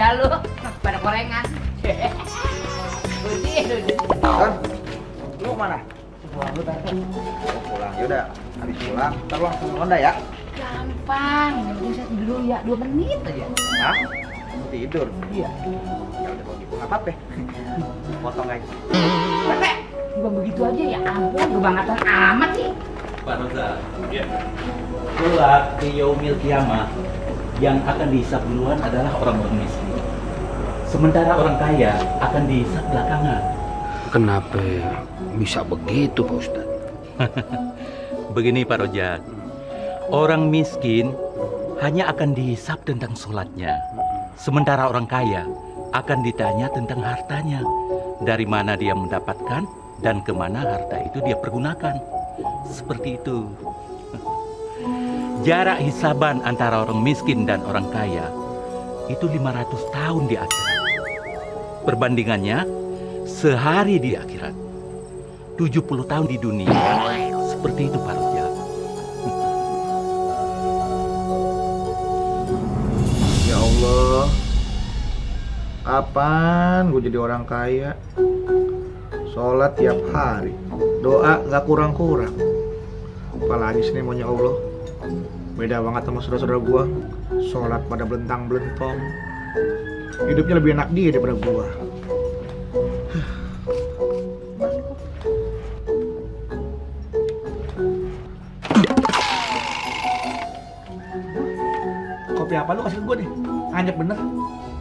Dah lu pada gorengan. Kan? Lu mana? Pulang lu tadi. Oh, pulang. Yaudah, habis pulang, ntar lu langsung Honda ya. Gampang. Bisa dulu ya 2 menit aja. Hah? Mau tidur? Iya. Ya udah kalau gitu nggak apa-apa. Potong aja. Pepe, cuma begitu aja ya ampun, kebangetan amat sih. Pak Roza, ya. Kelak ke yaumil kiamah yang akan dihisab duluan adalah orang miskin. Sementara orang kaya akan dihisab belakangan. Kenapa bisa begitu Pak Ustadz? Begini Pak Rojak, orang miskin hanya akan dihisab tentang sholatnya. Sementara orang kaya akan ditanya tentang hartanya. Dari mana dia mendapatkan dan kemana harta itu dia pergunakan. Seperti itu. Jarak hisaban antara orang miskin dan orang kaya itu 500 tahun di akhirat. Perbandingannya sehari di akhirat, 70 tahun di dunia. Seperti itu Pak Rojak. Ya Allah, kapan gue jadi orang kaya? Sholat tiap hari, doa nggak kurang-kurang. Apalagi sini maunya Allah. Beda banget sama saudara-saudara gue. Sholat pada belentang-belentong. Hidupnya lebih enak dia daripada gue. Kopi apa lu kasih ke gue nih? Anjek bener.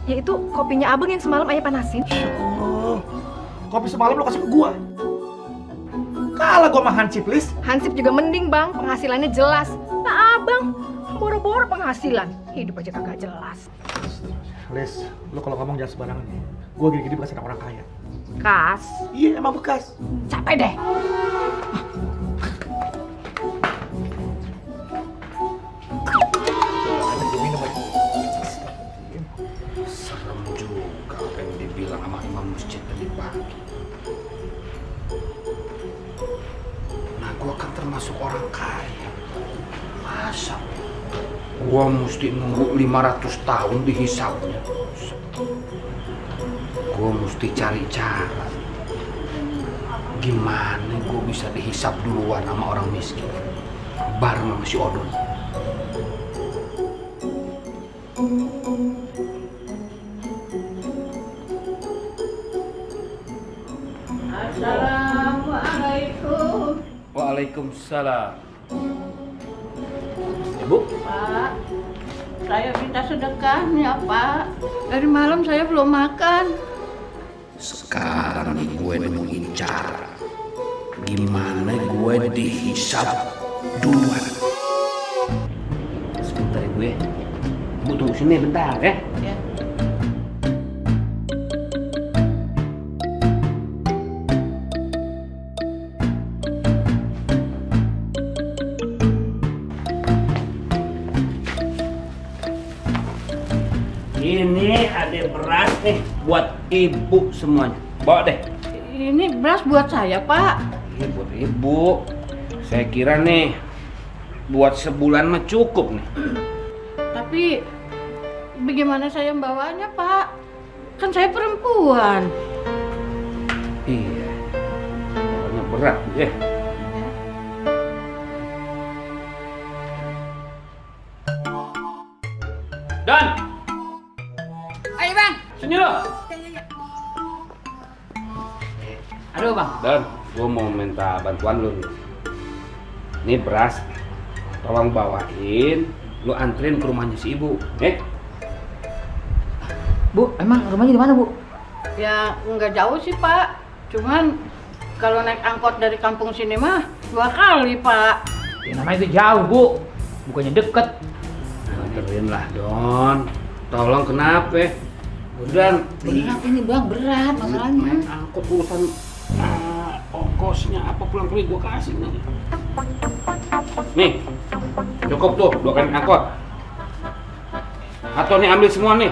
Ya itu kopinya abang yang semalam ayah panasin. Oh, kopi semalam lu kasih ke gua. Kalah gua mah Hansip, Lis. Hansip juga mending bang, penghasilannya jelas. Nah abang, boro-boro penghasilan. Hidup aja kagak jelas. Lis, lu kalau ngomong jangan sembarangan ya. Gua gini-gini bekas anak orang kaya. Kas, Iya, emang bekas. capek deh. Ada gua minum aja. Serem juga apa yang dibilang sama imam masjid tadi pagi. Nah, gua kan termasuk orang kaya. Masa gua mesti nunggu 500 tahun dihisabnya? Gua mesti cari cara. Gimana gua bisa dihisab duluan sama orang miskin? Bareng sama si Odon. Assalamualaikum. Waalaikumsalam. Ibu, Pak, saya minta sedekahnya Pak. Dari malam saya belum makan. sekarang nih gue nemuin cara. Gimana gue dihisab duluan? Sebentar ya gue. Ibu tunggu sini bentar ya. Ya. Ini ada beras nih buat ibu semuanya. Bawa deh. Ini beras buat saya Pak. Ini buat ibu. Saya kira nih buat sebulan mah cukup nih. Tapi bagaimana saya membawanya Pak? Kan saya perempuan. Iya. Bawanya berat ya. Dan Ayo Bang. sini lo. Aduh Bang. Dan gue mau minta bantuan lu nih. Ini beras, tolong bawain, lu anterin ke rumahnya si ibu, Bu, emang rumahnya di mana Bu? Ya nggak jauh sih Pak. Cuman kalau naik angkot dari kampung sini mah 2 kali Pak. Ya namanya itu jauh bu, bukannya deket. Anterin lah Don, tolong kenapa? Dan Berat ini Bang, berat masalahnya. naik angkot urusan ongkosnya apa pulang pergi gue kasih nih. Cukup tuh 2 kali angkot. Atau nih ambil semua nih.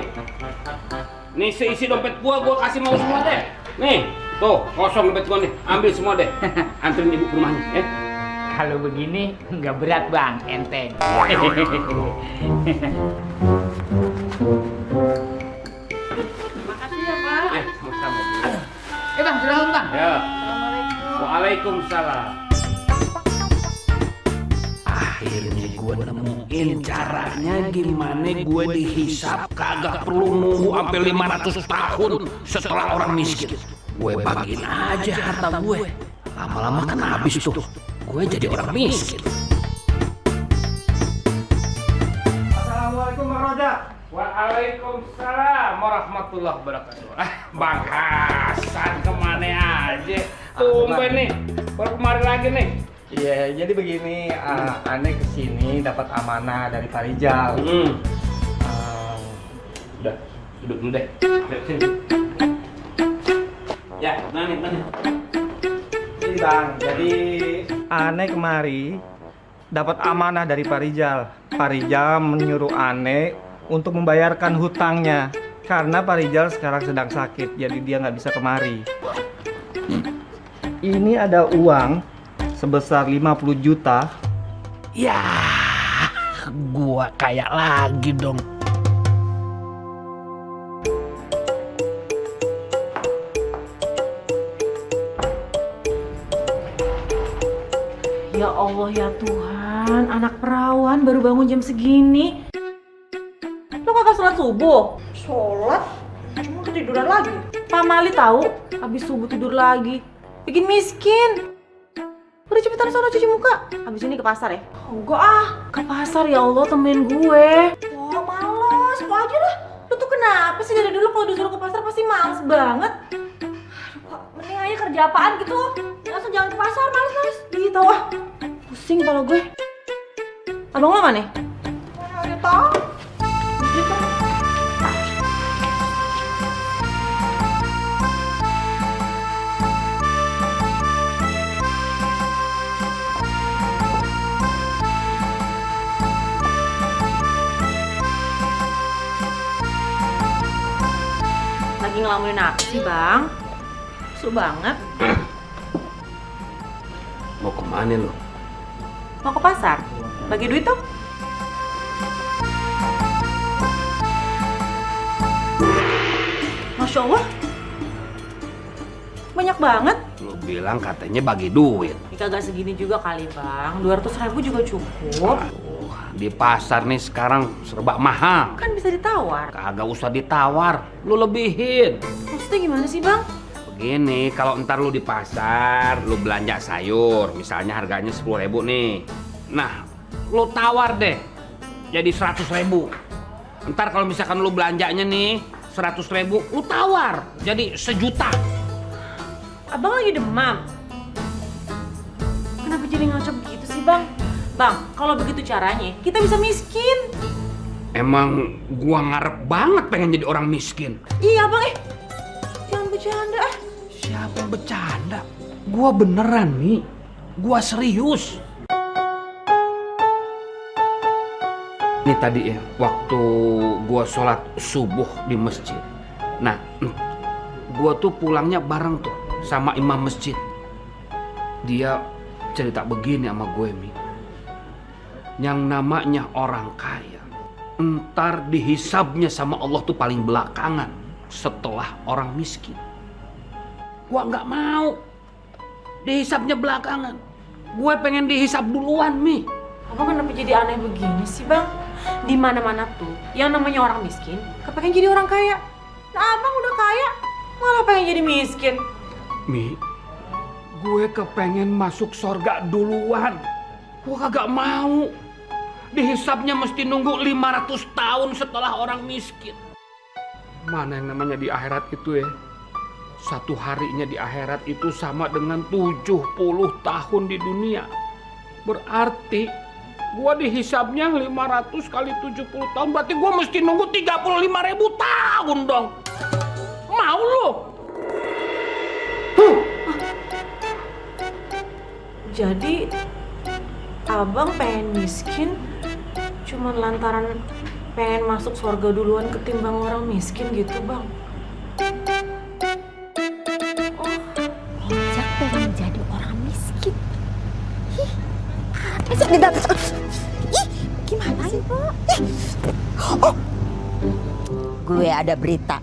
Nih seisi dompet gua kasih mau semua deh. Nih, tuh kosong dompet gua nih. Ambil semua deh. Anterin ibu ke rumahnya, ya. Kalau begini nggak berat bang, enteng. Waalaikumsalam. Akhirnya gue nemuin caranya gimana gue dihisap kagak perlu nunggu sampai 500 tahun setelah orang miskin. Gue bagiin aja harta gue. Lama-lama kan habis tuh. Gue jadi orang miskin. Assalamualaikum Bang Rojak. Waalaikumsalam warahmatullahi wabarakatuh. Bang Hasan kemana aja? Tumben nih, baru kemarin lagi nih. Iya, jadi begini, aneh kesini dapat amanah dari Pak Rijal. Udah, duduk dulu deh. Ayo, sini. Ya, mana? Ini Bang, jadi aneh kemari dapat amanah dari Pak Rijal. Pak Rijal menyuruh aneh untuk membayarkan hutangnya karena Pak Rijal sekarang sedang sakit, jadi dia nggak bisa kemari. Ini ada uang sebesar 50 juta. Ya, gue kayak lagi dong. Ya Allah ya Tuhan, anak perawan baru bangun jam segini. Lo kagak sholat subuh? Sholat? Cuma ketiduran lagi. Pak Mali tahu, habis subuh tidur lagi. Bikin miskin. Udah cepetan sana cuci muka. Habis ini ke pasar ya? Enggak ah, ke pasar ya Allah temenin gue. Wah males, kok aja lah. Lo tuh kenapa sih dari dulu kalau disuruh ke pasar pasti males banget. Aduh Pak, mending aja kerja apaan gitu. Langsung jangan ke pasar, males. Ih tau ah, pusing kepala gue. Abang lo mana nih? Mana aja tau. Lagi ngelamunin apa sih bang? Seru banget. Mau kemana lo? Mau ke pasar? Bagi duit dong. Masya Allah. Banyak banget. Lo bilang katanya bagi duit. Kagak segini juga kali bang. 200.000 juga cukup. Di pasar nih sekarang serba mahal. Kan bisa ditawar. Kagak usah ditawar, lu lebihin. Maksudnya gimana sih bang? Begini, kalau ntar lu di pasar, lu belanja sayur, misalnya harganya 10.000 nih. Nah, lu tawar deh, jadi 100.000. Ntar kalau misalkan lu belanjanya nih 100.000, lu tawar, jadi 1 juta. Abang lagi demam. Kenapa jadi ngaco begitu sih bang? Bang, kalau begitu caranya, kita bisa miskin. Emang gua ngarep banget pengen jadi orang miskin. Iya bang, jangan bercanda ah. Siapa yang bercanda? Gua beneran nih, gua serius. Ini tadi ya, waktu gua sholat subuh di masjid. Nah, gua tuh pulangnya bareng tuh sama imam masjid. Dia cerita begini sama gue, Mi. Yang namanya orang kaya, entar dihisabnya sama Allah tuh paling belakangan setelah orang miskin. Gua nggak mau dihisabnya belakangan. Gue pengen dihisab duluan, Mi. Abang kenapa jadi aneh begini sih bang? Di mana-mana tuh, yang namanya orang miskin, kepengen jadi orang kaya. Nah abang udah kaya, malah pengen jadi miskin. Mi, gue kepengen masuk surga duluan. Gue kagak mau. Dihisabnya mesti nunggu 500 tahun setelah orang miskin. Mana yang namanya di akhirat itu ya? Satu harinya di akhirat itu sama dengan 70 tahun di dunia. Berarti gua dihisabnya 500 kali 70 tahun. Berarti gua mesti nunggu 35.000 tahun dong. Mau lu? Jadi abang pengen miskin cuman lantaran pengen masuk surga duluan ketimbang orang miskin gitu bang? Ojak pengen jadi orang miskin. Besok didapat. Ih, gimana sih, Pak? Oh. Gue ada berita.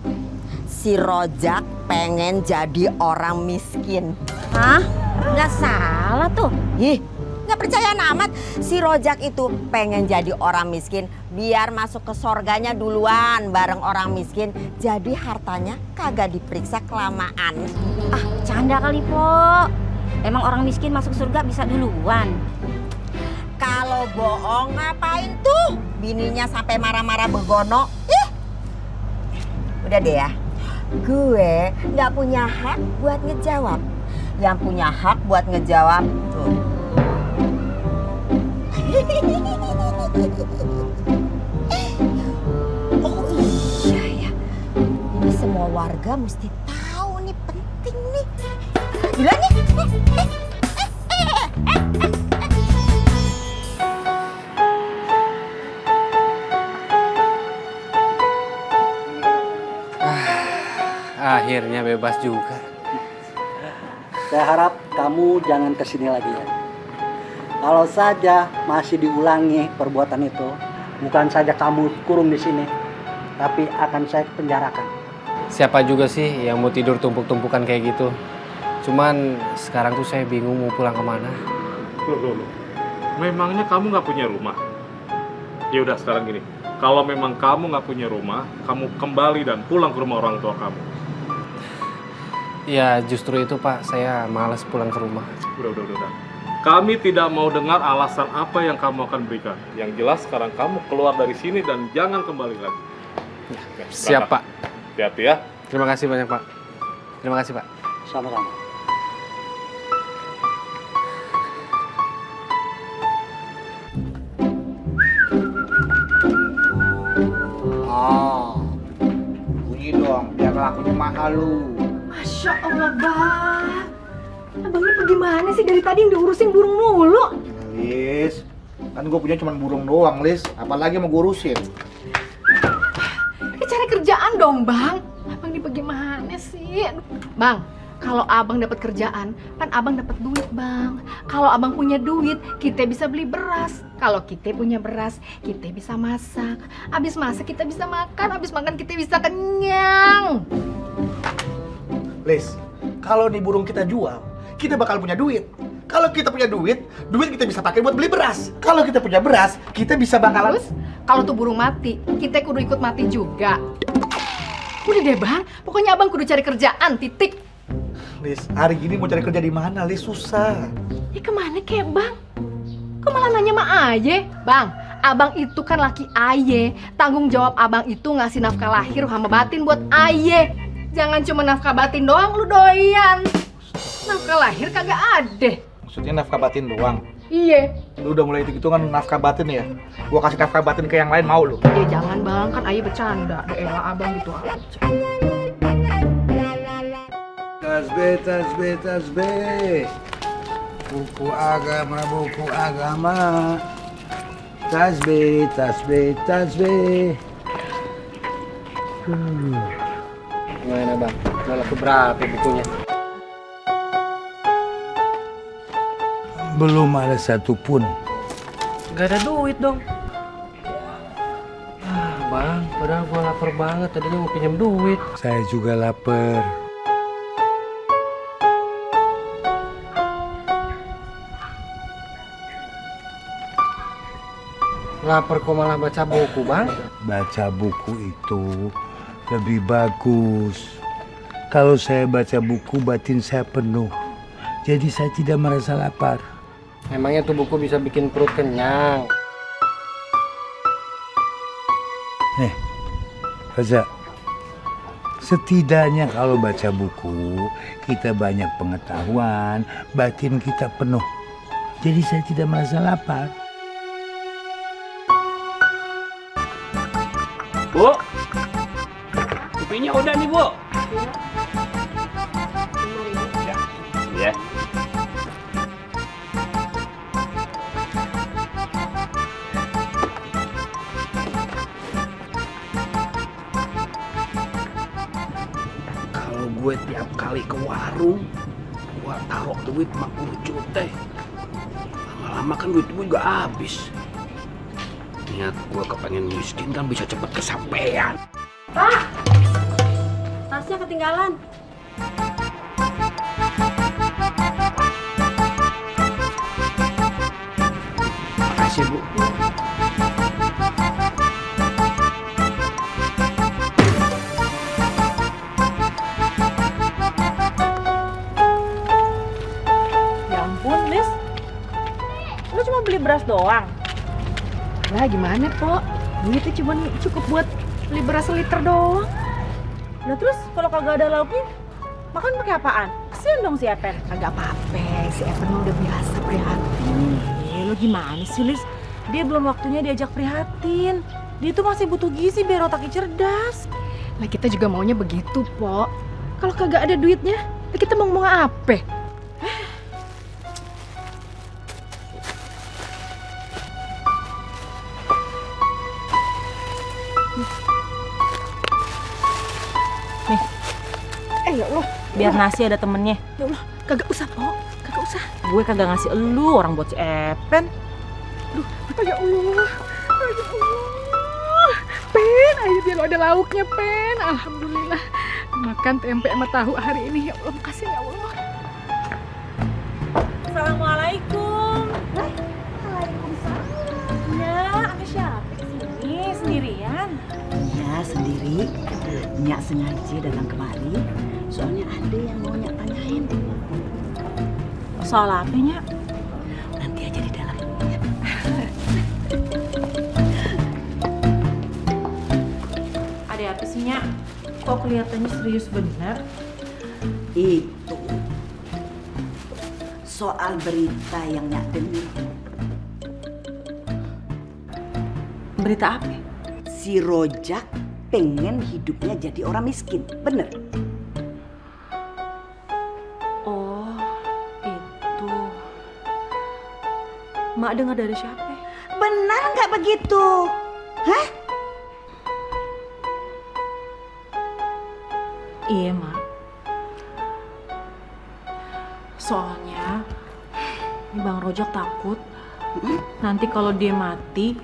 Si Rojak pengen jadi orang miskin. Hah? Nggak salah tuh. Ih, nggak percaya amat. Si Rojak itu pengen jadi orang miskin biar masuk ke sorganya duluan bareng orang miskin. Jadi hartanya kagak diperiksa kelamaan. Ah, canda kali, Po. Emang orang miskin masuk surga bisa duluan? Kalau bohong ngapain tuh? Bininya sampai marah-marah begono. Ih. Udah deh ya. Gue nggak punya hak buat ngejawab. Yang punya hak buat ngejawab tuh. Oh iya ya. Ini semua warga mesti tahu nih, penting nih. Bilang nih. Akhirnya bebas juga. Saya harap kamu jangan kesini lagi ya. Kalau saja masih diulangi perbuatan itu, bukan saja kamu kurung di sini, tapi akan saya penjarakan. Siapa juga sih yang mau tidur tumpuk-tumpukan kayak gitu? Cuman sekarang tuh saya bingung mau pulang kemana. Loh. Memangnya kamu nggak punya rumah? Ya udah sekarang gini, kalau memang kamu nggak punya rumah, kamu kembali dan pulang ke rumah orang tua kamu. Ya justru itu Pak, saya malas pulang ke rumah. Udah. Kami tidak mau dengar alasan apa yang kamu akan berikan. Yang jelas sekarang kamu keluar dari sini dan jangan kembali lagi. Siap Pak. Hati-hati ya. Terima kasih banyak Pak. Terima kasih Pak. Sama-sama. Oh, bunyi dong, biar lakunya mahal lu. Masya Allah, Bang. Abangnya pergi mana sih dari tadi yang diurusin burung mulu? Lis, kan gue punya cuma burung doang, Lis. Apalagi mau gue urusin. Cari kerjaan dong, Bang. Abang ini pergi mana sih? Bang, kalau abang dapat kerjaan, kan abang dapat duit, Bang. Kalau abang punya duit, kita bisa beli beras. Kalau kita punya beras, kita bisa masak. Abis masak kita bisa makan, abis makan kita bisa kenyang. Lis, kalau nih burung kita jual, kita bakal punya duit. Kalau kita punya duit kita bisa pakai buat beli beras. Kalau kita punya beras, kita bisa bakalan... Terus, kalau tuh burung mati, kita kudu ikut mati juga. Udah deh, Bang. Pokoknya abang kudu cari kerjaan, titik. Lis, hari gini mau cari kerja di mana, Lis? Susah. Ya kemana kek, Bang? Kok malah nanya sama Aye? Bang, abang itu kan laki Aye. Tanggung jawab abang itu ngasih nafkah lahir sama batin buat Aye. Jangan cuma nafkah batin doang lu doyan. Nafkah lahir kagak ada. Maksudnya nafkah batin doang? Iya. Lu udah mulai hitung-hitungan nafkah batin ya? Gua kasih nafkah batin ke yang lain, mau lu? Jangan, Bang, kan Aye bercanda. Elah abang gitu aja. Tasbih. Buku agama. Tasbih. Gimana Bang? Udah laku berapa bukunya? Belum ada satupun. Gak ada duit dong. Bang, padahal gua lapar banget. Tadinya mau pinjam duit. Saya juga lapar. Lapar kok malah baca buku, Bang? Baca buku itu lebih bagus. Kalau saya baca buku, batin saya penuh. Jadi saya tidak merasa lapar. Emangnya tuh buku bisa bikin perut kenyang? Nih, Raza. Setidaknya kalau baca buku, kita banyak pengetahuan, batin kita penuh. Jadi saya tidak merasa lapar. Bu, kopinya udah nih, Bu. Ya. Kalau gue tiap kali ke warung, gue taruh duit 50 juta. Lama-lama kan duit gue juga habis. Niat gue kepengen miskin kan bisa cepet kesampean. Pak! Tasnya ketinggalan. Makasih, Bu. Ya ampun, Lis. Lu cuma beli beras doang? Lah gimana, Po? Duitnya cuma cukup buat beli beras seliter doang. Nah terus kalau kagak ada lauknya, makan pakai apaan? Kesian dong si Epen. Kagak apa-apa, si Epen mah udah biasa prihatin. Lo gimana sih, Lis? Dia belum waktunya diajak prihatin. Dia tuh masih butuh gizi biar otaknya cerdas. Lah kita juga maunya begitu, Po. Kalau kagak ada duitnya, kita mau ngomong apa? Nih, Ya Allah, biar nasi ada temennya. ya Allah, kagak usah, Po. Kagak usah. Gue kagak ngasih elu orang buat si Epen. Ya Allah. Ya Allah. Pen, akhirnya lo ada lauknya, Pen. Alhamdulillah. Makan tempe sama tahu hari ini. Ya Allah, makasih ya Allah. Assalamualaikum. Waalaikumsalam. Ya, sama siapa sini? Sendirian? Iya, sendiri. Nyak sengaja datang kemari. Soalnya ada yang mau Nyak tanyain. Soal apa, Nyak? Nanti aja di dalam. Ada apa sih, Nyak? Kok kelihatannya serius bener? Itu soal berita yang Nyak dengar. Berita apa? Si Rojak pengen hidupnya jadi orang miskin, bener? Oh, itu. Mak dengar dari siapa? Benar nggak begitu? Hah? Iya, Mak. Soalnya Bang Rojak takut nanti kalau dia mati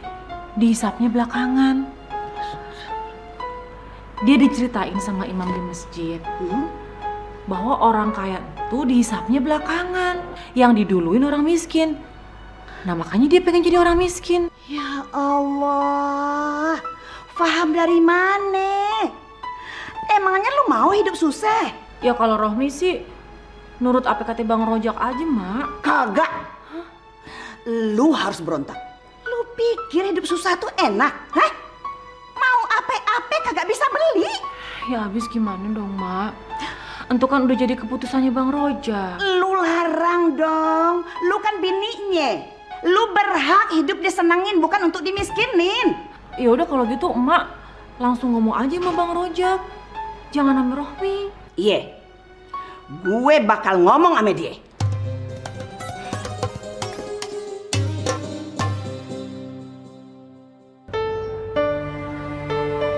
dihisapnya belakangan. Dia diceritain sama imam di masjid bahwa orang kaya itu dihisapnya belakangan, yang diduluin orang miskin. Nah makanya dia pengen jadi orang miskin. Ya Allah, paham dari mana? Emangnya lu mau hidup susah? Ya kalau Rohmi sih nurut apa kata Bang Rojak aja, Mak. Kagak. Lu harus berontak. Lu pikir hidup susah tuh enak? Hah? Mau apa-apa kagak bisa beli? Ya habis gimana dong, Mak? Entu kan udah jadi keputusannya Bang Rojak. Lu larang dong. Lu kan bininya. Lu berhak hidup disenengin, bukan untuk dimiskinin. Ya udah kalau gitu Emak langsung ngomong aja sama Bang Rojak. Jangan sama Rohmi. Iya. Gue bakal ngomong sama dia.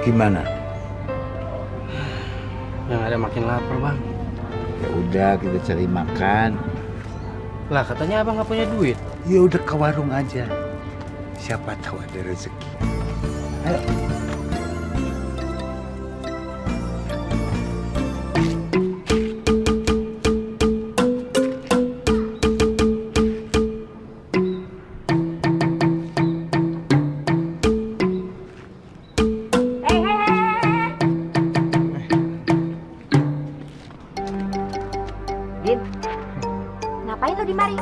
Gimana? Yang ada makin lapar, Bang. Ya udah kita cari makan. Lah katanya abang nggak punya duit. Ya udah ke warung aja. Siapa tahu ada rezeki. Ayo. Din, ngapain lu di mari?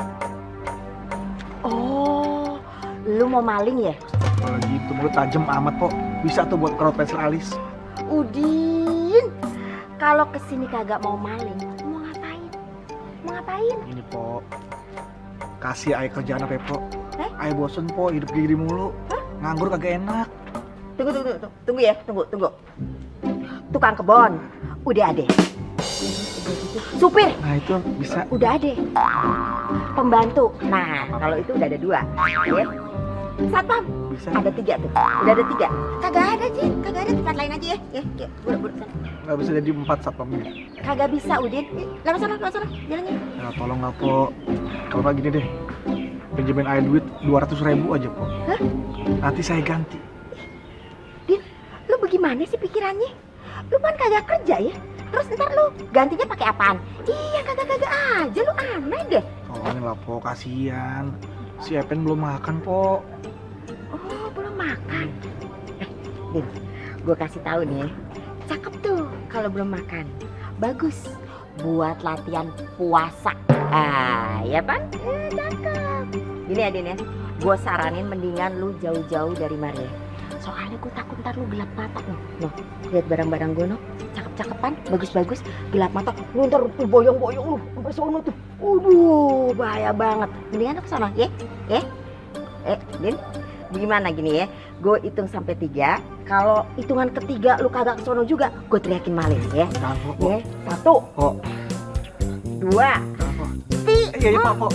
Oh, lu mau maling ya? Kalau gitu mulut tajam amat kok. Bisa tuh buat kerot pensil alis. Udin, kalau kesini kagak mau maling, mau ngapain? Mau ngapain? Ini po, kasih ayah kerjaan apa po? Ayah bosen po, hidup gini mulu. Nganggur kagak enak. Tunggu ya, tunggu. Tukang kebon, udah ada. Supir, Nah itu bisa. udah ada. Pembantu, nah kalau itu udah ada 2. Ya. Satpam, Bisa. ada 3 tuh. Udah ada 3. Kagak ada Jin, kagak ada, tempat lain aja ya. Ya, buru-buru sana. Nggak bisa jadi 4 satpamnya. Kagak bisa Udin. Lewat sana, jalannya. Ya tolong lah po. Kalau nggak gini deh, pinjemin ayah duit 200.000 aja po. Hah? Nanti saya ganti. Din, lu bagaimana sih pikirannya? Lu kan kagak kerja ya? Terus ntar lu gantinya pakai apaan? Iya kagak aja, lu aneh deh. Tolongin lah po, kasihan. Si Epen belum makan, Po. Oh, belum makan. Din, gue kasih tahu nih ya. Cakep tuh kalau belum makan. Bagus buat latihan puasa. Ya Pan? Cakep. Gini ya Din ya, gue saranin mendingan lu jauh-jauh dari Maria. Soalnya gue takut ntar lu gelap mata nih. Noh, lihat barang-barang gue noh, cakep-cakepan, bagus-bagus, gelap mata. Lu ntar boyong-boyong lu sampai sono tuh. Waduh, bahaya banget. Mendingan aku sana, ya? Din, gimana gini ya? Gue hitung sampai 3. Kalau hitungan ketiga lu kagak kesono juga, gue teriakin maling ya. Ya, 1, 2, 3. Iya, Pak, Po.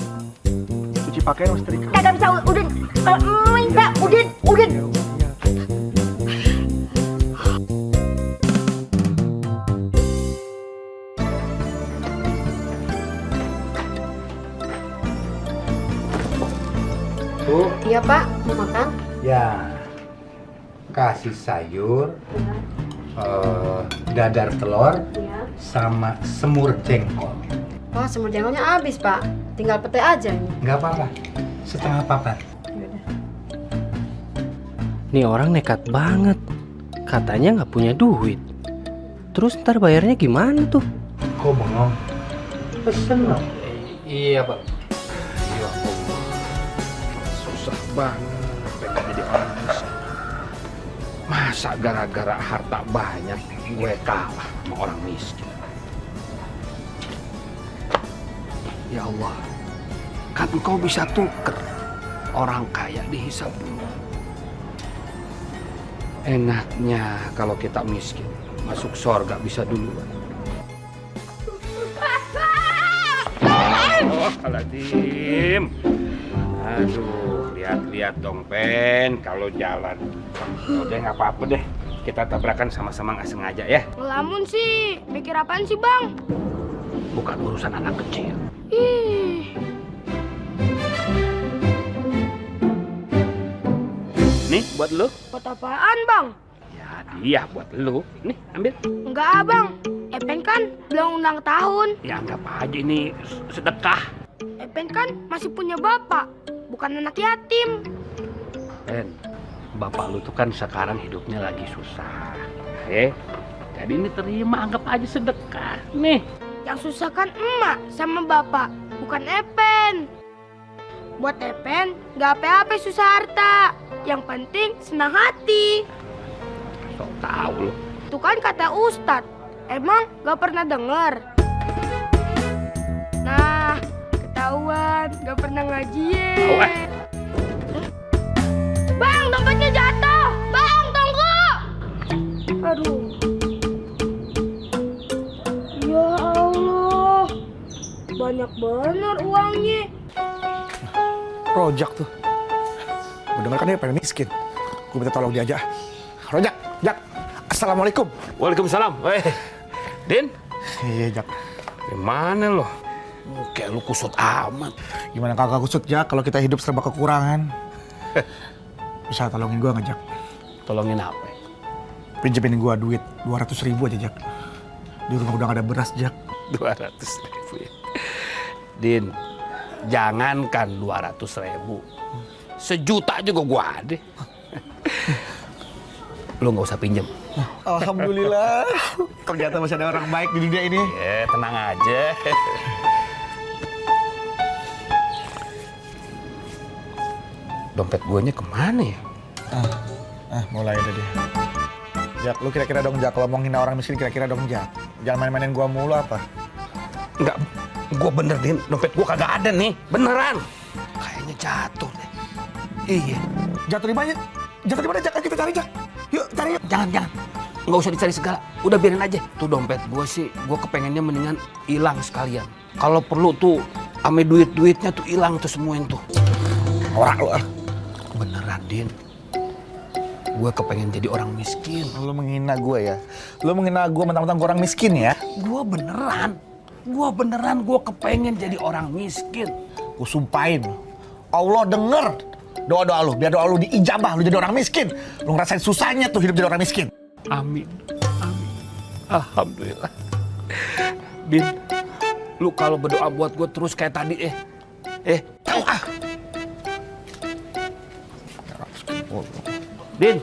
Cuci pakaian harus setrika. Kagak bisa, Udin. Kalau minta, Udin. Bu, Iya Pak, mau makan? ya kasih sayur, dadar telur, sama semur jengkol. Wah, semur jengkolnya habis Pak. Tinggal pete aja nih. Nggak apa-apa, setengah papat. Nih orang nekat banget. Katanya nggak punya duit. Terus ntar bayarnya gimana tuh? Kok bengong? Pesen dong. Iya Pak. Ya Allah, susah banget pengen jadi orang miskin. Masa gara-gara harta banyak gue kalah sama orang miskin? Ya Allah, kan engkau bisa tuker orang kaya dihisap dulu. Enaknya kalau kita miskin, masuk surga bisa duluan. Oh, Aladim. Aduh, lihat-lihat dong, Pen, kalau jalan. Udah nggak apa-apa deh, kita tabrakan sama-sama nggak sengaja ya. Ngelamun sih, mikir apaan sih bang? Bukan urusan anak kecil. Ih, Nih, buat lu. buat apaan bang? Ya, dia buat lu. Nih, ambil. Enggak abang, Epen kan belum ulang tahun. Ya, anggap aja ini sedekah. Epen kan masih punya bapak, bukan anak yatim. Pen, bapak lu tuh kan sekarang hidupnya lagi susah. Jadi ini terima, anggap aja sedekah. Nih. Yang susah kan emak sama bapak, bukan Epen. Buat Epen, nggak apa-apa susah harta. Yang penting senang hati. Sok tahu lu. Itu kan kata Ustadz. Emang nggak pernah dengar? Nah, ketahuan nggak pernah ngaji ye. Bang, dompetnya jatuh. Bang, tunggu. Aduh. Ya Allah, banyak bener uangnya. Rojak tuh. Gue denger kan dia pengen miskin. Gue minta tolong dia aja. Rojak, Jak. Assalamualaikum. Waalaikumsalam. Din? Iya, Jak. Gimana lo? Kayak lu kusut amat. Gimana kagak kusut, Jak, kalau kita hidup serba kekurangan? Bisa tolongin gue nggak, Jak? Tolongin apa? Pinjemin gue duit 200.000 aja, Jak. Di rumah udah gak ada beras, Jak. 200.000 ya. Din, jangankan 200.000. 1 juta juga gua ada. Lu nggak usah pinjem. Alhamdulillah. Ternyata masih ada orang baik di dunia ini. Ya, tenang aja. Dompet guanya kemana ya? Mulai ada dia. Jak, lu kira-kira dong, Jak, kalau mau ngina orang miskin kira-kira dong, Jak. Jangan main-mainin gua mulu apa. Enggak, gua bener, Din. Dompet gua kagak ada nih. Beneran. Kayaknya jatuh deh. Iya. Jatuh di mana? Jatuh di mana, Jak? Kita cari, Jak. Yuk, cari yuk. Jangan. Nggak usah dicari segala. Udah biarin aja. Tuh dompet gua sih, gua kepengennya mendingan hilang sekalian. Kalau perlu tuh, ame duit-duitnya tuh hilang tuh semuanya tuh. Orang lu. Beneran, Din. Gue kepengen jadi orang miskin. Lu menghina gue ya? Lu menghina gue mentang-mentang gue orang miskin ya? Gue beneran, gue kepengen jadi orang miskin. Gue sumpahin, Allah denger doa-doa lu, biar doa lu diijabah, lu jadi orang miskin. Lu ngerasain susahnya tuh hidup jadi orang miskin. Amin, amin. Alhamdulillah. Din, lu kalau berdoa buat gue terus kayak tadi Din,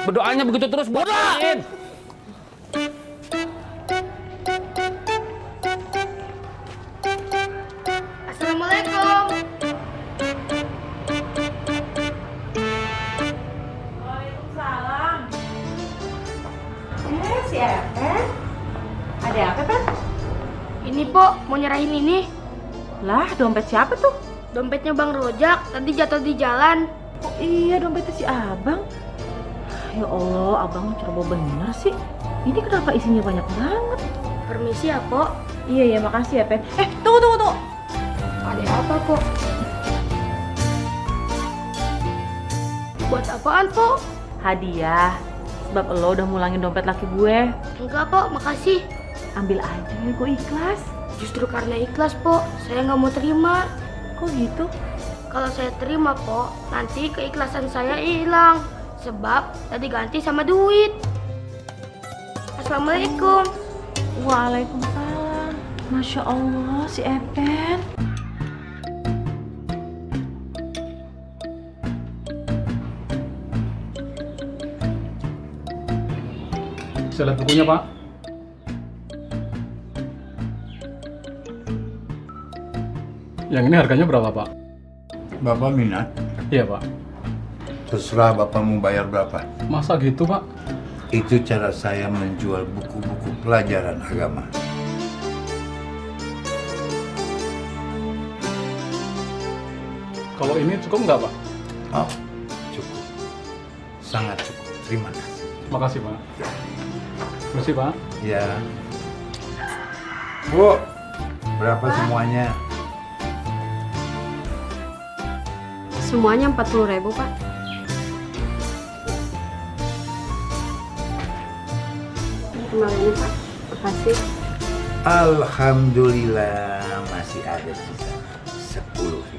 berdoanya begitu terus buat Din. Assalamualaikum. Waalaikumsalam. Si Epen. Ada apa, Pen? Ini, Po, mau nyerahin ini. Lah, dompet siapa tuh? Dompetnya Bang Rojak, tadi jatuh di jalan. Oh, iya, dompetnya si Abang. Ya Allah, Abang coba bener sih. Ini kenapa isinya banyak banget? Permisi ya, Po. Iya, makasih ya, Pen. Tunggu. Ada apa, Po? Buat apaan, Po? Hadiah. Sebab lo udah mulangin dompet laki gue. Enggak, Po, makasih. Ambil aja, gue ikhlas. Justru karena ikhlas, Po, saya nggak mau terima. Kok gitu? Kalau saya terima, Po, nanti keikhlasan saya hilang. Sebab tadi ganti sama duit. Assalamualaikum. Waalaikumsalam. Masya Allah, si Epen. Saya lihat bukunya, Pak. Yang ini harganya berapa, Pak? Bapak minat? Iya, Pak. Terserah Bapak mau bayar berapa. Masa gitu, Pak? Itu cara saya menjual buku-buku pelajaran agama. Kalau ini cukup nggak, Pak? Oh, cukup. Sangat cukup. Terima kasih. Makasih, Pak. Makasih, Pak. Ya. Bu, berapa semuanya? Semuanya 40.000, Pak. Kembaliannya, Pak. Makasih. Alhamdulillah masih ada sisa 10.000.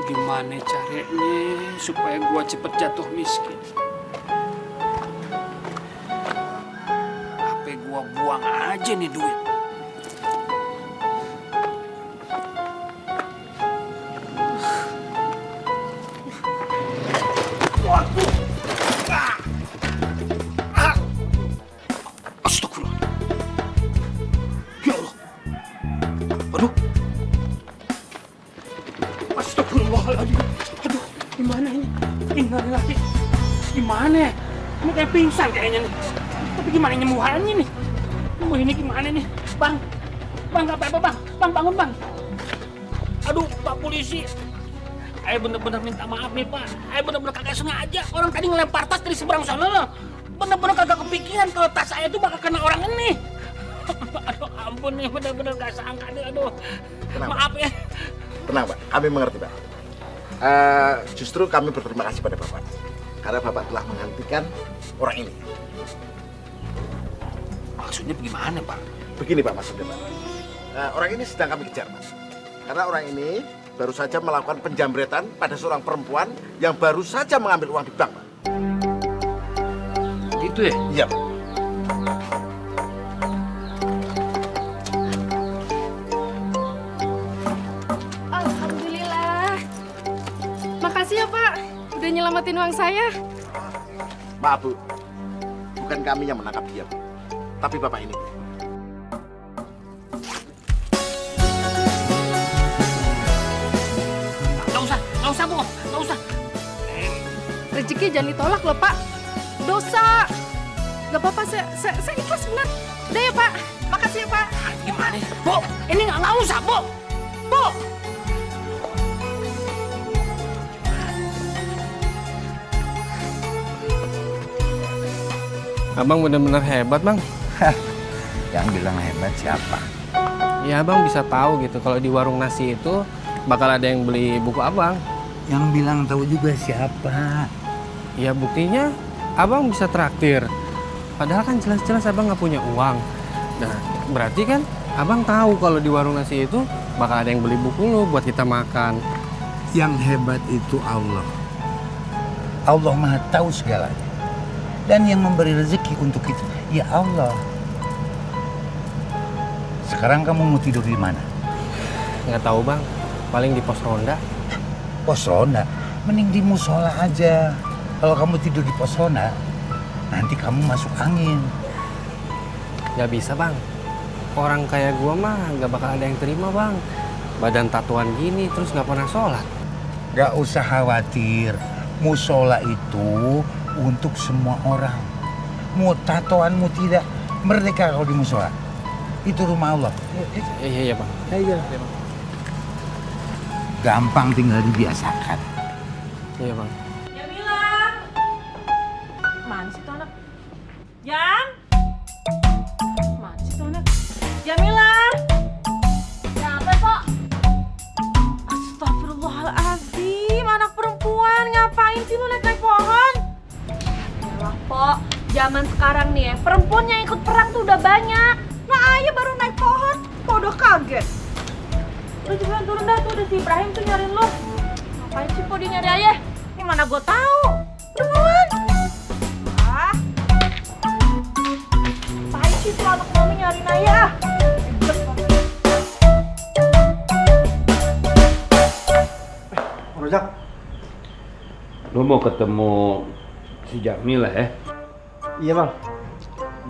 Gimana caranya supaya gua cepet jatuh miskin? HP gua buang aja nih duit. Astagfirullah. Ya Allah. Aduh. Astagfirullahaladzim. Aduh, gimana ini? Innalillahi. Gimana? Ini kayak pingsan kayaknya nih. Tapi gimana nyembuhannya nih? Nyembuh ini gimana nih? Bang, gak apa-apa bang. Bang, bangun bang. Aduh, Pak Polisi. Saya bener-bener minta maaf nih Pak. Saya bener-bener kagak sengaja. Orang tadi ngelempar tas dari seberang sana. Bener-bener kagak kepikiran kalau tas saya tuh bakal kena orang ini. Aduh ampun nih, bener-bener gak sangka nih. Aduh, Kenapa? maaf ya. Tenang Pak, kami mengerti Pak. Justru kami berterima kasih pada Bapak. Karena Bapak telah menghentikan orang ini. Maksudnya bagaimana Pak? Begini Pak maksudnya Pak. Orang ini sedang kami kejar Pak. Karena orang ini baru saja melakukan penjamretan pada seorang perempuan yang baru saja mengambil uang di bank Pak. Gitu ya? Iya Pak. Alhamdulillah. Makasih ya Pak, udah nyelamatin uang saya. Maaf Bu, bukan kami yang menangkap dia Bu. Tapi Bapak ini. Nggak usah Bu, nggak usah. Rezeki jangan ditolak loh Pak. Dosa. Gak apa-apa, saya ikhlas benar. Udah ya Pak, makasih ya Pak. Gimana? Bu, ini nggak usah Bu. Bu. Abang benar-benar hebat, Bang. Yang bilang hebat siapa? Ya, Abang bisa tahu gitu kalau di warung nasi itu bakal ada yang beli buku Abang. Yang bilang tahu juga siapa? Ya, buktinya Abang bisa traktir. Padahal kan jelas-jelas Abang nggak punya uang. Nah, berarti kan Abang tahu kalau di warung nasi itu bakal ada yang beli buku lo buat kita makan. Yang hebat itu Allah. Allah Maha tahu segalanya. Dan yang memberi rezeki untuk itu, ya Allah. Sekarang kamu mau tidur di mana? Nggak tahu bang, paling di pos ronda. Pos ronda? Mending di musola aja. Kalau kamu tidur di pos ronda, nanti kamu masuk angin. Nggak bisa bang, orang kayak gua mah nggak bakal ada yang terima bang. Badan tatuan gini terus nggak pernah sholat. Gak usah khawatir, musola itu untuk semua orang. Mau tatoan, mau tidak, merdeka kalau di musola. Itu rumah Allah. Iya bang. Iya. Gampang, tinggal dibiasakan. Iya bang. Jamila! Mana sih tuh anak? Jam? Mana sih tuh anak? Jamila! Kenapa, Pok? Astagfirullahaladzim, anak perempuan ngapain sih lu naik-naik pohon? Yalah, Pok, zaman sekarang nih ya, perempuan yang ikut perang tuh udah banyak. Nah, ayah baru naik pohon, Pok udah kaget. Udah cepetan turun dah, tuh udah si Ibrahim tuh nyariin lo. Ngapain sih Pok dia nyari ayah? Ini mana gue tahu. Buruan. Ah. Ngapain sih tuh anak mami nyariin ayah? Rojak. Lu mau ketemu si Jamilah ya? Iya bang.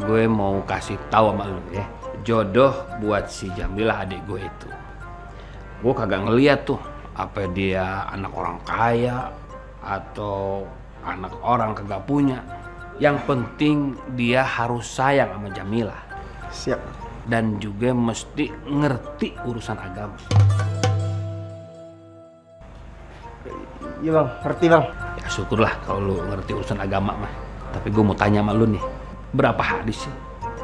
Gue mau kasih tahu sama lu ya. Jodoh buat si Jamilah adik gue itu. Gue kagak ngeliat tuh apa dia anak orang kaya atau anak orang kagak punya. Yang penting dia harus sayang sama Jamilah. Siap. Dan juga mesti ngerti urusan agama. Iya bang, ngerti bang. Ya syukurlah kalau lu ngerti urusan agama mah. Tapi gue mau tanya sama lu nih, berapa hadis sih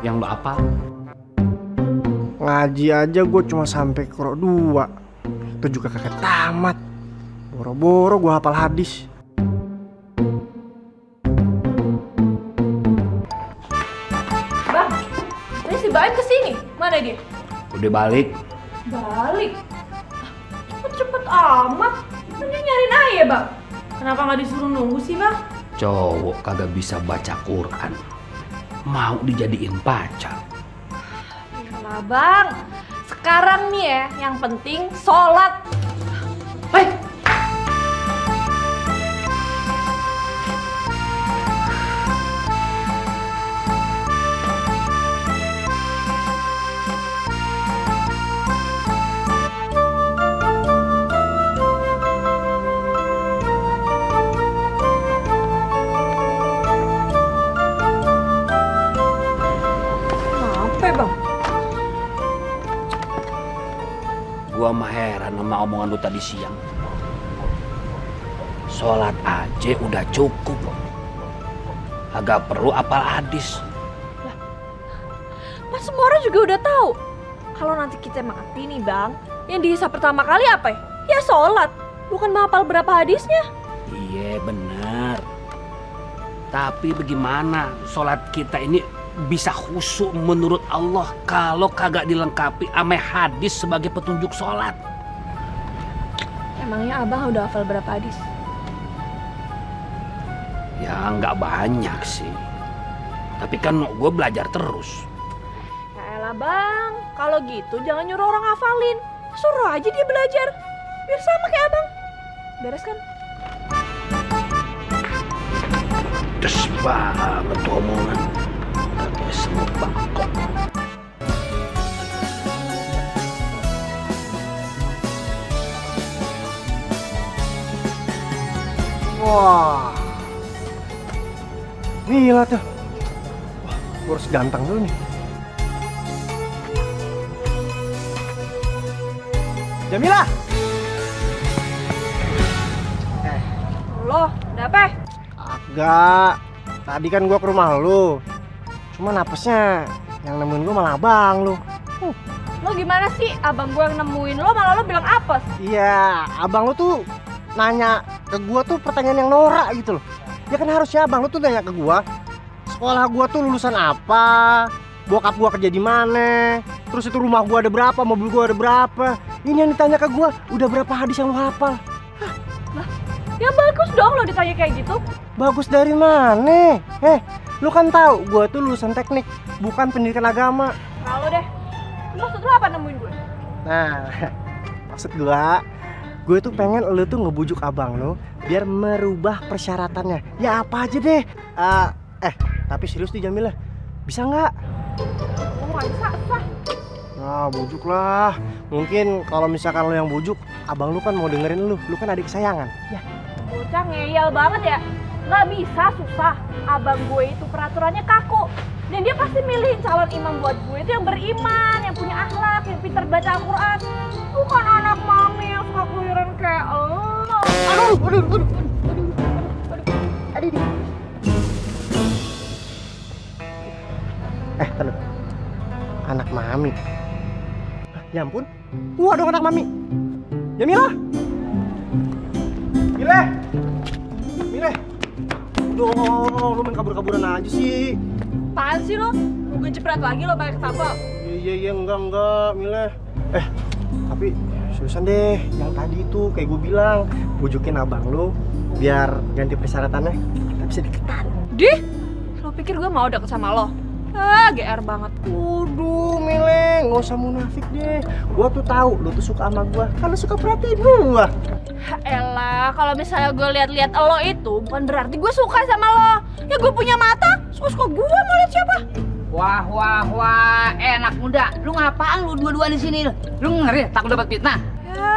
yang lu hafal? Ngaji aja gue cuma sampai qiro 2. Itu juga kagak tamat. Boro-boro gue hafal hadis. Bang, tadi si Baim kesini, mana dia? Udah balik. Balik? Cepet amat, kan dia nyariin ayah bang. Kenapa nggak disuruh nunggu sih bang? Cowok kagak bisa baca Quran, mau dijadiin pacar. Yalah bang, sekarang nih ya, yang penting sholat. Gua mah heran sama omongan lu tadi siang. Sholat aja udah cukup. Agak perlu apal hadis. Mas semua orang juga udah tahu. Kalau nanti kita mati nih bang, yang dihisap pertama kali apa ya? Ya sholat, bukan menghafal berapa hadisnya. Iya benar. Tapi bagaimana sholat kita ini bisa khusyuk menurut Allah kalau kagak dilengkapi ame hadis sebagai petunjuk sholat? Emangnya abang udah hafal berapa hadis? Ya nggak banyak sih. Tapi kan gue belajar terus. Ya elah bang, kalau gitu jangan nyuruh orang hafalin. Suruh aja dia belajar, biar sama kayak abang. Beres kan? Des banget tuh omongan. Kayak semut bangkok. Wah. Gila tuh. Wah, gue harus ganteng dulu nih. Jamila. Loh, ada apa? Agak. Tadi kan gua ke rumah lu. Cuma napasnya yang nemuin gua malah abang lu. Lo gimana sih? Abang gue yang nemuin lo, malah lo bilang apes. Iya, abang lu tuh nanya ke gua tuh pertanyaan yang norak gitu loh. Ya kan harusnya abang lu tuh nanya ke gua, sekolah gua tuh lulusan apa, bokap gua kerja di mana, terus itu rumah gua ada berapa, mobil gua ada berapa. Ini yang ditanya ke gua, udah berapa hadis yang lu hafal? Ya bagus dong lo ditanya kayak gitu. Bagus dari mana? Lu kan tahu gue tuh lulusan teknik, bukan pendidikan agama. Lalu deh. Maksud lu apa nemuin gue? Nah, maksud gue tuh pengen lu tuh ngebujuk abang lu biar merubah persyaratannya. Ya apa aja deh. Tapi serius nih Jamila, bisa nggak? Oh, nggak bisa, susah. Nah, bujuk lah. Mungkin kalau misalkan lu yang bujuk, abang lu kan mau dengerin lu kan adik kesayangan. Ya. Bocah ngeyel banget ya. Nggak bisa, susah. Abang gue itu peraturannya kaku. Dan dia pasti milihin calon imam buat gue itu yang beriman, yang punya akhlak, yang pintar baca Al-Quran. Bukan anak mami yang suka keluyuran kayak lo. Aduh. Tenang. Anak mami. Ya ampun. Dong anak mami. Jamila. Mile. Duh, lu main kabur-kaburan aja sih. Apaan sih lo? Gue jepret lagi lo pakai ketapel. Iya, enggak, Mile. Tapi seriusan deh, yang tadi itu kayak gue bilang, bujukin abang lu biar ganti persyaratannya. Kita bisa deketan. Dih, lo pikir gue mau deket sama lo? GR banget. Waduh, Mile, nggak usah munafik deh. Gua tuh tahu lu tuh suka sama gua, karena suka perhatiin gua. Elah, kalau misalnya gue lihat-lihat lo itu bukan berarti gue suka sama lo. Ya gue punya mata, suka-suka gue mau lihat siapa. Wah, enak muda. Lu ngapaan lu dua-dua di sini? Lu ngeri takut dapat fitnah? Ya,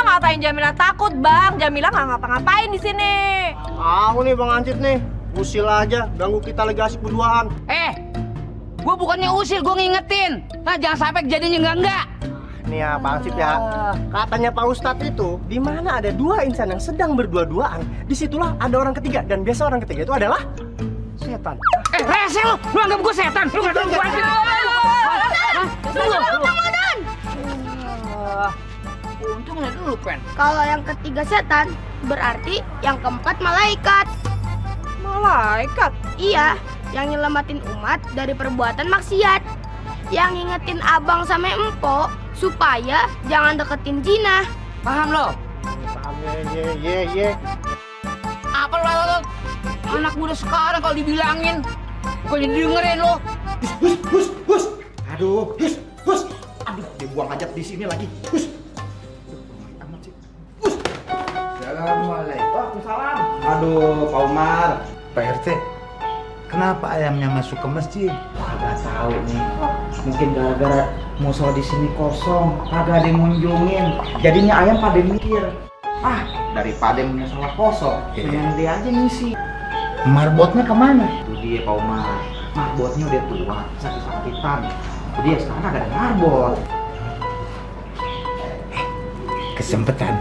ngapain Jamila takut, Bang? Jamila nggak ngapa-ngapain di sini. Aku nih Bang Ancit nih, usil aja, ganggu kita lagi asik berduaan. Gue bukannya usil, gue ngingetin. Nah, jangan sampai kejadiannya enggak. Nih ya, Bang Ancit ya. Katanya Pak Ustadz itu, di mana ada dua insan yang sedang berdua-duaan, disitulah ada orang ketiga. Dan biasa orang ketiga itu adalah setan. Rese lu anggap gue setan. Lu nggak tahu gue sih. Untung lihat dulu, Pen. Kalau yang ketiga setan, berarti yang keempat malaikat. Malaikat? Iya, yang nyelamatin umat dari perbuatan maksiat. Yang ngingetin abang sama empok supaya jangan deketin zina. Paham lo? Paham, ye. Apa lo? Anak muda sekarang kalau dibilangin bukannya dengerin lo. Hus. Aduh, dibuang aja di sini lagi. Hus. Assalamualaikum. Waalaikumsalam. Aduh, Pak Umar. Pak RT, kenapa ayamnya masuk ke masjid? Kagak tahu nih. Mungkin gara-gara musola di sini kosong, kagak ada yang ngunjungin. Jadinya ayam pada mikir, daripada musola kosong, mending dia aja ngisi. Marbotnya kemana? Itu dia Pak Umar. Marbotnya udah tua, sakit-sakitan. Jadi ya sekarang kagak ada marbot. Kesempatan.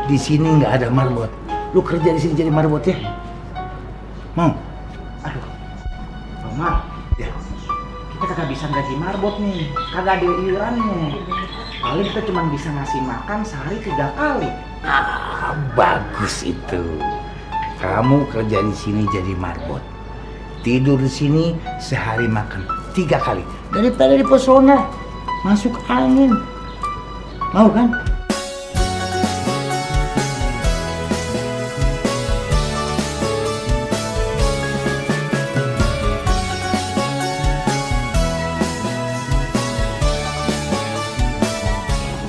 Di sini nggak ada marbot. Lu kerja di sini jadi marbot ya? Mau? Aduh, Pak Umar. Ya, kita kagak bisa gaji marbot nih. Kagak ada iurannya. Paling kita cuma bisa ngasih makan sehari 3 kali. Bagus itu. Kamu kerja di sini jadi marbot. Tidur di sini sehari makan 3 kali. Daripada di pesona masuk angin. Mau kan?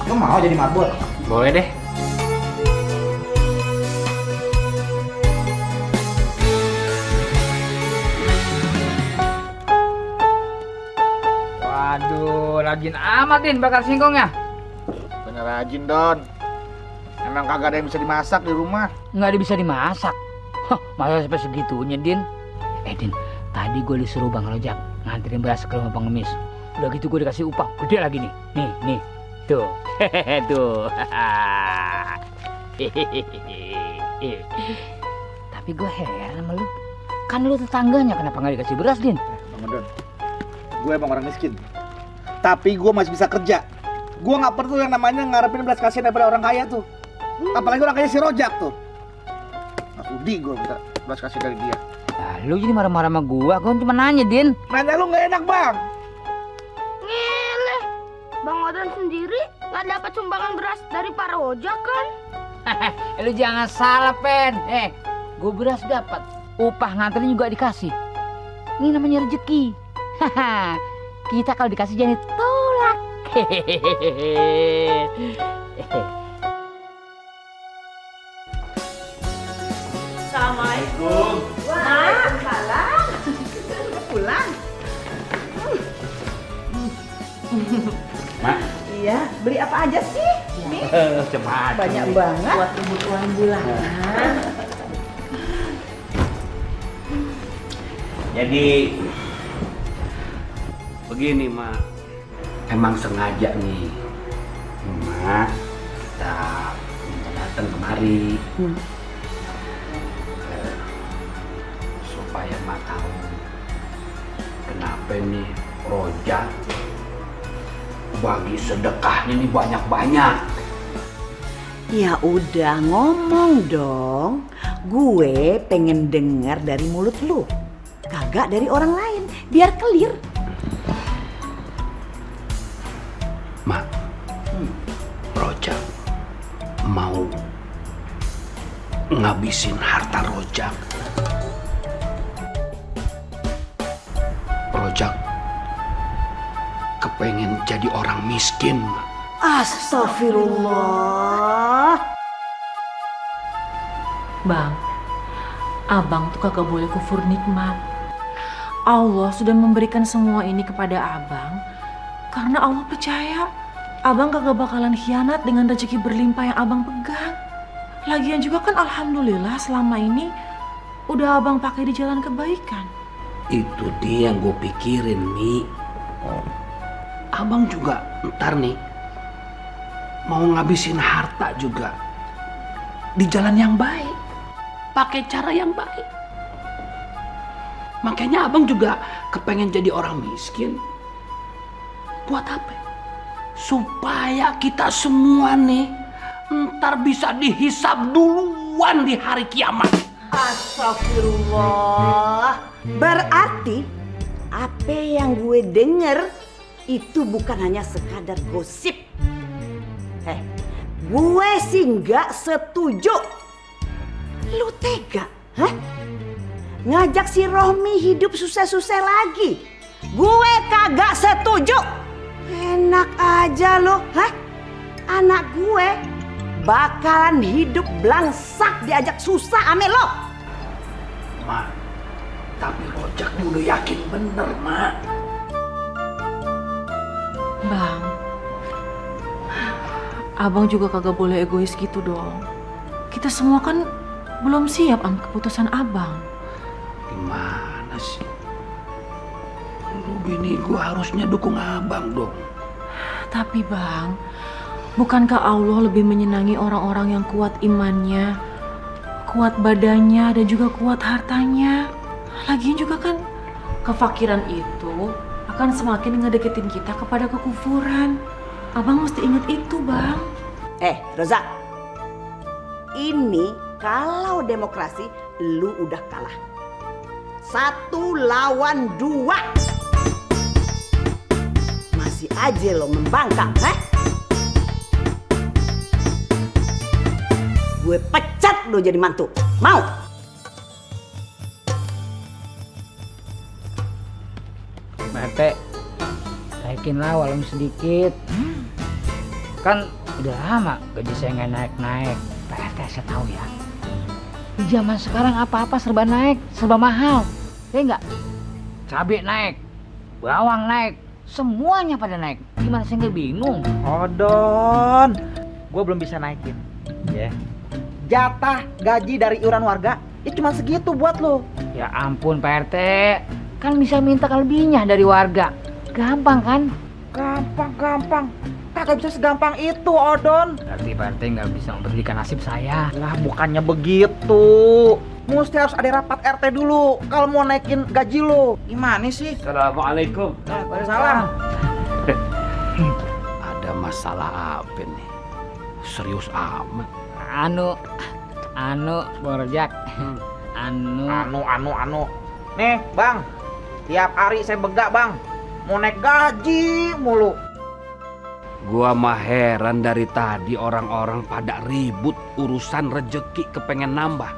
Lu mau jadi marbot? Boleh deh. Waduh, rajin amat Din bakar singkongnya. Bener rajin, Don. Emang kagak ada yang bisa dimasak di rumah. Nggak ada bisa dimasak. Masa sampai segitunya, Din? Din, tadi gue disuruh Bang Rojak nganterin beras ke rumah Bang Ngemis. Udah gitu gue dikasih upah gede lagi nih. Nih. Tuh. Tuh. Tapi gue heran sama lu. Kan lu tetangganya, kenapa nggak dikasih beras, Din? Bang Don, gue emang orang miskin. Tapi gue masih bisa kerja. Gue nggak perlu yang namanya ngarepin belas kasihan daripada orang kaya tuh. Apalagi orang kaya si Rojak tuh. Nggak sudi gue minta belas kasihan dari dia. Lu jadi marah-marah sama gua cuma nanya, Din. Nanya lu nggak enak, Bang. Ngeleh, Bang Odan sendiri nggak dapat sumbangan beras dari Pak Rojak kan? Lu jangan salah, Pen. Gua beras dapat. Upah nganterin juga dikasih. Ini namanya rezeki. Haha. Kita kalau dikasih jangan ditolak. Assalamualaikum. Waalaikumsalam. Pulang. Mak. Iya, beli apa aja sih? Nih. Cepat. Banyak banget buat kebutuhan bulanan. Jadi begini, Mak. Emang sengaja nih, Mak, kita datang kemari supaya Mak tahu kenapa nih Rojak bagi sedekahnya nih banyak-banyak. Ya udah ngomong dong. Gue pengen dengar dari mulut lu. Kagak dari orang lain. Biar clear. Mak, Rojak mau ngabisin harta Rojak. Rojak kepengen jadi orang miskin, Mak. Astagfirullah. Bang, abang tuh kagak boleh kufur nikmat. Allah sudah memberikan semua ini kepada abang karena Allah percaya abang kagak bakalan khianat dengan rezeki berlimpah yang abang pegang. Lagian juga kan alhamdulillah selama ini udah abang pakai di jalan kebaikan. Itu dia yang gue pikirin, Mi. Abang juga ntar nih mau ngabisin harta juga di jalan yang baik, pakai cara yang baik. Makanya abang juga kepengen jadi orang miskin. Buat apa? Supaya kita semua nih ntar bisa dihisab duluan di hari kiamat. Astagfirullah. Berarti apa yang gue denger itu bukan hanya sekadar gosip. Gue sih nggak setuju. Lu tega, hah? Ngajak si Rohmi hidup susah-susah lagi. Gue kagak setuju. Enak aja lo, hah? Anak gue bakalan hidup belangsak diajak susah ame lo. Ma, tapi Rojak udah yakin bener, Ma. Bang, abang juga kagak boleh egois gitu dong. Kita semua kan belum siap sama keputusan abang. Gimana sih? Lu bini gua harusnya dukung abang dong. Tapi bang, bukankah Allah lebih menyenangi orang-orang yang kuat imannya, kuat badannya, dan juga kuat hartanya? Lagian juga kan kefakiran itu akan semakin ngedeketin kita kepada kekufuran. Abang mesti ingat itu, Bang. Rozak, ini kalau demokrasi lu udah kalah. 1 lawan 2. Masih aja lo membangkang, Gue pecat lo jadi mantu. Mau? Mate, naikin lah walau sedikit. Kan udah lama gaji saya nggak naik-naik. Pak RT saya tahu ya. Di zaman sekarang apa-apa serba naik, serba mahal. Ya enggak? Cabai naik, bawang naik, semuanya pada naik. Gimana saya nggak bingung? Odon, gue belum bisa naikin. Ya. Jatah gaji dari iuran warga, itu cuma segitu buat lo. Ya ampun Pak RT. Kan bisa minta lebihnya dari warga. Gampang kan? Gampang. Kagak bisa segampang itu, Odon. Berarti Pak RT nggak bisa memberikan nasib saya. Lah bukannya begitu. Mesti harus ada rapat RT dulu kalau mau naikin gaji lo. Gimana sih? Assalamualaikum. Waalaikumsalam. Ada masalah apa nih? Serius amat. Anu, Bang Rojak. Anu. Nih, Bang. Tiap hari saya begak, Bang. Mau naik gaji mulu. Gua mah heran dari tadi orang-orang pada ribut urusan rejeki kepengen nambah.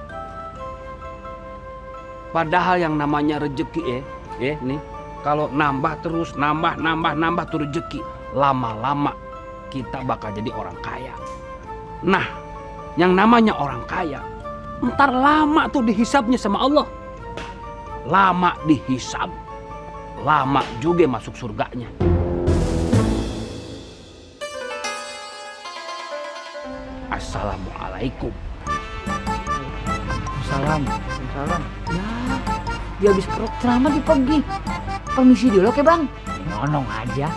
Padahal yang namanya rejeki Ya, nih. Kalau nambah terus, nambah tuh rezeki, lama-lama kita bakal jadi orang kaya. Nah, yang namanya orang kaya, ntar lama tuh dihisabnya sama Allah. Lama dihisab, lama juga masuk surganya. Assalamualaikum. Salam. Ya, dia habis kerok ceramah di pergi. Permisi dulu ke bang. Nonong aja.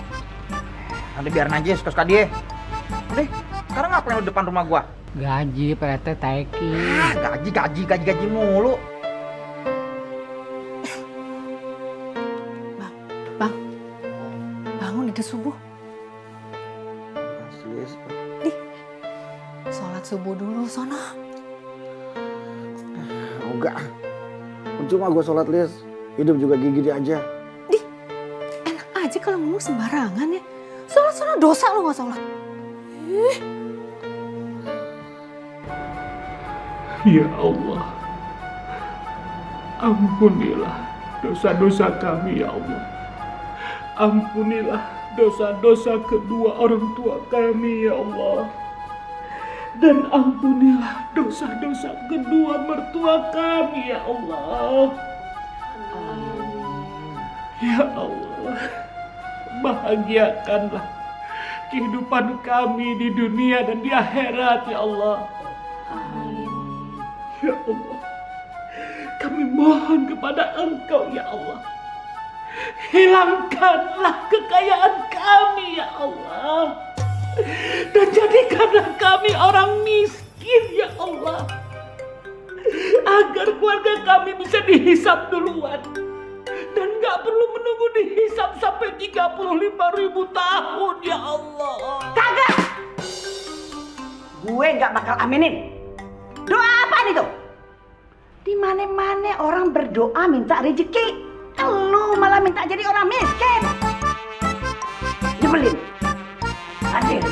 Nanti biarin aja suka-suka dia. Udah, sekarang ngapain lu depan rumah gua? Gaji PT taiki. Gaji mulu. Bangun udah subuh. Nih, sholat subuh dulu sono. Enggak. Cuma gua sholat Lis. Hidup juga gigi aja. Enak aja kalau ngomong sembarangan ya. Sholat sono dosa lo nggak sholat. Ya Allah, ampunilah dosa-dosa kami ya Allah. Ampunilah dosa-dosa kedua orang tua kami ya Allah. Dan ampunilah dosa-dosa kedua mertua kami ya Allah. Ya Allah, bahagiakanlah kehidupan kami di dunia dan di akhirat ya Allah. Ya Allah, kami mohon kepada Engkau ya Allah. Hilangkanlah kekayaan kami ya Allah. Dan jadikanlah kami orang miskin ya Allah. Agar keluarga kami bisa dihisap duluan. Dan gak perlu menunggu dihisap sampai 35.000 tahun ya Allah. Kagak! Gue gak bakal aminin. Doa apa itu? Di mana-mana orang berdoa minta rezeki. Lu malah minta jadi orang miskin. Nyebelin. Hadir.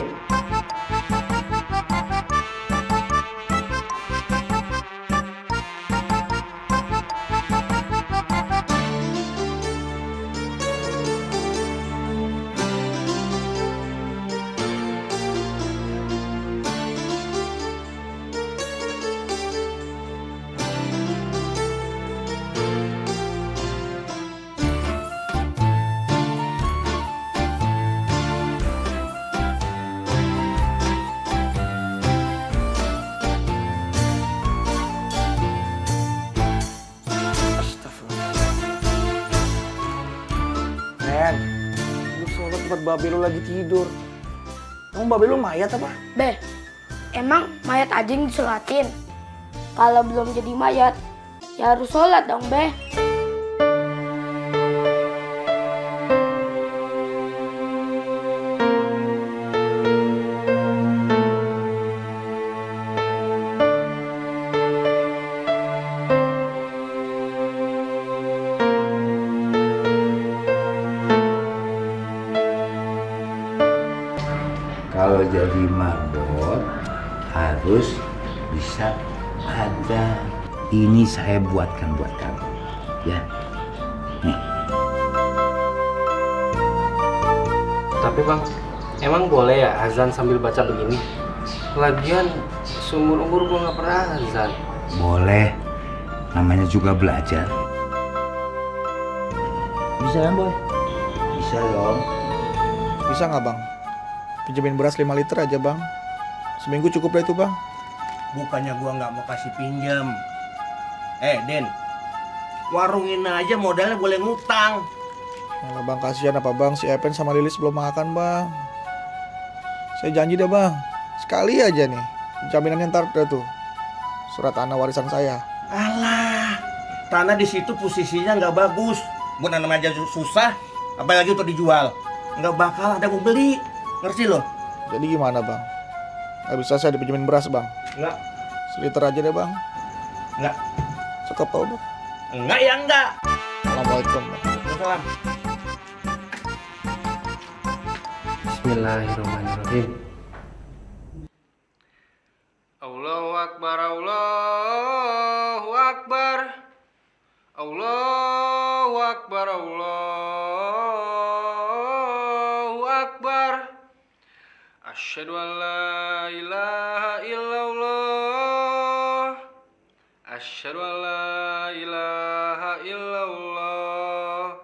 Tempat babe lu lagi tidur. Emang babe lu mayat apa? Beh, emang mayat aja yang disolatin? Kalau belum jadi mayat, ya harus sholat dong, Beh. Kalau jadi marbot harus bisa ada. Ini saya buatkan buat kamu, ya. Nih. Tapi bang, emang boleh ya azan sambil baca begini? Lagian seumur umur gua nggak pernah azan. Boleh, namanya juga belajar. Bisa kan boy? Bisa dong. Bisa nggak bang? Pinjemin beras 5 liter aja bang. Seminggu cukup lah itu bang. Bukannya gua nggak mau kasih pinjam. Den, warung ini aja modalnya boleh ngutang. Yalah bang, kasihan apa bang, si Epen sama Lilis belum makan bang. Saya janji deh bang, sekali aja nih. Jaminannya ntar deh tuh. Surat tanah warisan saya. Alah, tanah di situ posisinya nggak bagus. Buat nanam aja susah, apalagi untuk dijual. Nggak bakal ada yang mau beli. Ngerti lo? Jadi gimana bang? Gak bisa saya dipinjemin beras bang? Enggak. Seliter aja deh bang? Enggak. Sekepel bang? Enggak ya enggak. Assalamualaikum bang. Waalaikumsalam. Bismillahirrahmanirrahim. Allahu Akbar, Allahu Akbar, Allahu Akbar, Allahu Akbar. Asyhadu an la ilaha illallah. Asyhadu an la ilaha illallah.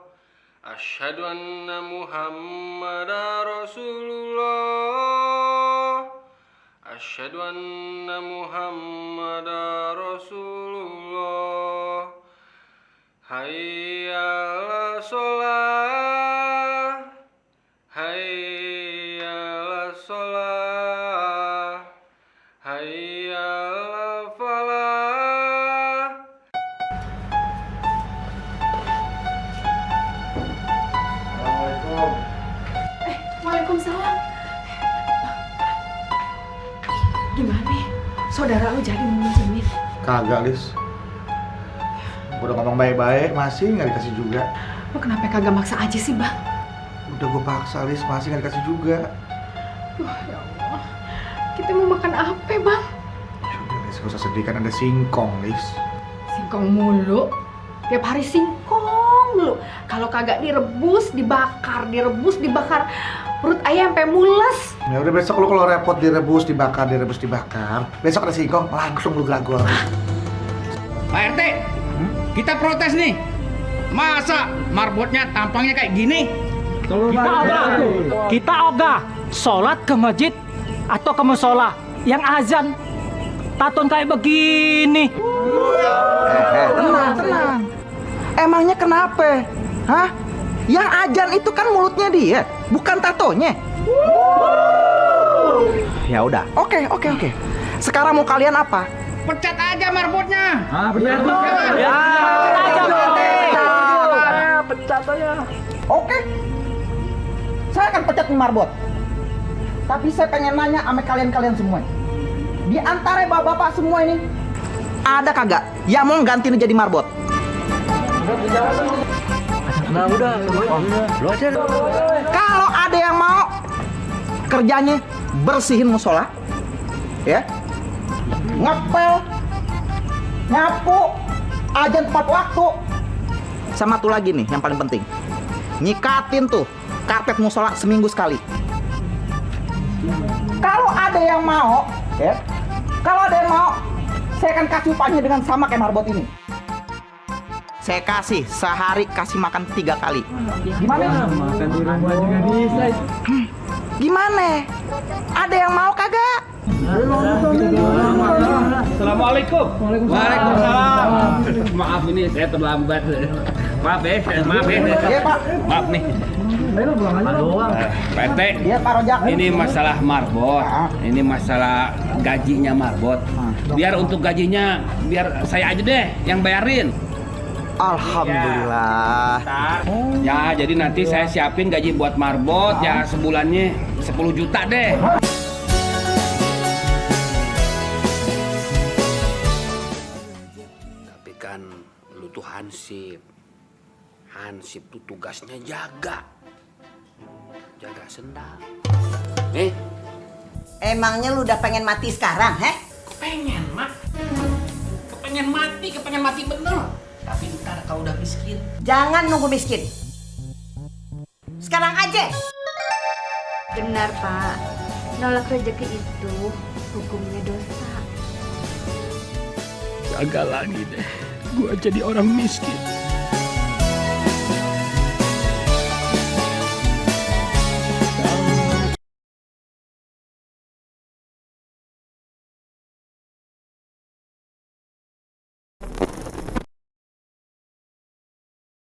Asyhadu anna Muhammadar Rasulullah. Asyhadu anna Muhammadar Rasulullah. Hayya 'alas shalah. Hayya 'alas shalah. Hayya 'alal falah. Assalamualaikum. Waalaikumsalam. Gimana nih? Saudara lu jadi meminjemin? Kagak, Lis. Udah ngomong baik-baik, masih nggak dikasih juga. Lu kenapa kagak maksa aja sih, Bang? Udah gue paksa, Lis, masih nggak dikasih juga. Ya Allah. Kita mau makan apa, Bang? Udah, Lis, gak usah sedih, kan ada singkong, Lis. Singkong mulu. Tiap hari singkong mulu. Kalau kagak direbus, dibakar, direbus, dibakar. Perut ayam sampai mules. Ya udah, besok lu kalau repot direbus, dibakar, besok ada singkong, langsung lu gragor. Pak RT, kita protes nih. Masa marbotnya tampangnya kayak gini? Kita ogah sholat ke masjid atau ke musola yang azan taton kayak begini. Tenang. Emangnya kenapa? Hah? Yang ajan itu kan mulutnya dia, bukan tatonya. Ya udah. Oke. Sekarang mau kalian apa? Pecat aja marbotnya. Pecat aja. Oke. Saya akan pecat nih marbot. Tapi saya pengen nanya sama kalian semua. Di antara bapak-bapak semua ini, ada kagak yang mau gantiin jadi marbot? Nah udah, lu aja. Kalau ada yang mau, kerjanya bersihin musola, ya, ngepel, nyapu, azan tepat waktu. Sama tuh lagi nih yang paling penting, nyikatin tuh karpet musola seminggu sekali. Kalau ada yang mau, ya, saya akan kasih upahnya dengan sama kayak marbot ini. Saya kasih sehari kasih makan 3 kali. Gimana? Makan di rumah juga bisa. Gimana? Ada yang mau kagak? Assalamualaikum. Waalaikumsalam. Maaf ini saya terlambat. Maaf ya. Iya, Pak. Maaf nih. Pak RT, Iya, Pak Rojak. ini masalah marbot. Ini masalah gajinya marbot. Biar untuk gajinya, biar saya aja deh yang bayarin. Alhamdulillah. Ya, jadi nanti saya siapin gaji buat marbot ya sebulannya 10 juta deh. Tapi kan lu tuh Hansip. Hansip tuh tugasnya jaga sendal. Emangnya lu udah pengen mati sekarang, heh? Kepengen mati bener. Tapi ntar kalau udah miskin. Jangan nunggu miskin. Sekarang aja. Benar, Pak. Nolak rezeki itu hukumnya dosa. Gagal lagi deh. Gua jadi orang miskin.